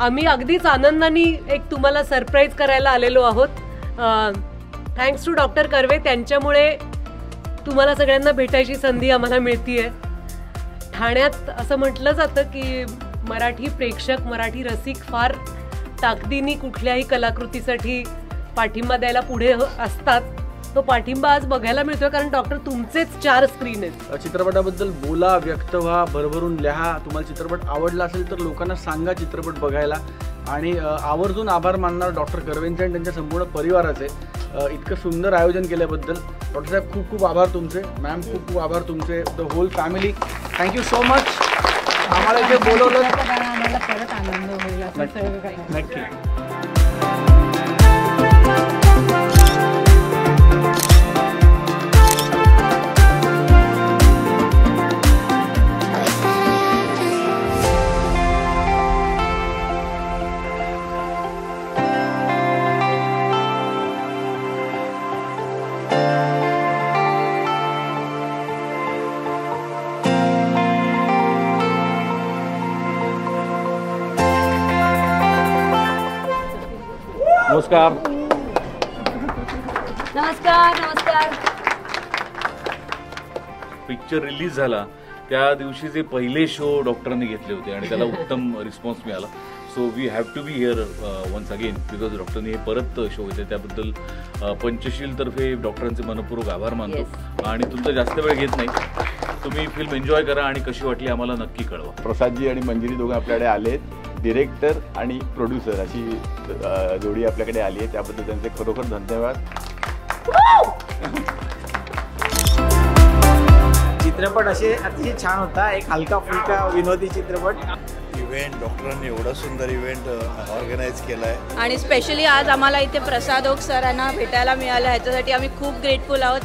आम्ही अगदीच आनंदाने एक तुम्हाला सरप्राईज करायला आलेलो आहोत. थँक्स टू डॉक्टर कर्वे, त्यांच्यामुळे तुम्हाला सगळ्यांना भेटायची संधी आम्हाला मिळतीये. ठाण्यात असं म्हटलं जातं की मराठी प्रेक्षक, मराठी रसिक फार ताकदीने कुठल्याही कलाकृतीसाठी पाठिंबा द्यायला पुढे असतात. तो पाठिंबा आज बघायला मिळतोय, कारण डॉक्टर तुमचेच 4 स्क्रीन आहेत. चित्रपटाबद्दल बोला, व्यक्त व्हा, भरभरून लिहा. तुम्हाला चित्रपट आवडला असेल तर लोकांना सांगा चित्रपट बघायला. आणि आवर्जून आभार मानणार डॉक्टर कर्वेंचे आणि त्यांच्या संपूर्ण परिवाराचे इतकं सुंदर आयोजन केल्याबद्दल. डॉक्टर साहेब खूप खूप आभार तुमचे. मॅम खूप खूप आभार तुमचे. The whole family, thank you so much. आम्हाला इथे बोलवलं, आम्हाला परत आनंद होईल. नक्की. नमस्कार. नमस्कार. नमस्कार. पिक्चर रिलीज झाला त्या दिवशी जे पहिले शो डॉक्टरांनी घेतले होते आणि त्याला उत्तम रिस्पॉन्स मिळाला. So we have to be here once again because डॉक्टरांनी हे परत शो घेतले. त्याबद्दल पंचशील तर्फे डॉक्टरांचे मनपूर्वक आभार मानतो. आणि तुमचा जास्त वेळ घेत नाही, तुम्ही फिल्म एन्जॉय करा आणि कशी वाटली आम्हाला नक्की कळवा. प्रसादजी आणि मंजिरी दोघं आपल्याकडे आलेत. डिरेक्टर आणि प्रोड्युसर अशी जोडी आपल्याकडे आली आहे, त्याबद्दल त्यांचे खरोखर धन्यवाद. चित्रपट अतिशय छान होता. एक हलका फुलका विनोदी चित्रपट. इव्हेंट डॉक्टरांनी एवढा सुंदर इव्हेंट ऑर्गनाईज केला आहे आणि स्पेशली आज आम्हाला इथे प्रसाद ओक सरांना भेटायला मिळालं, ह्याच्यासाठी आम्ही खूप ग्रेटफुल आहोत.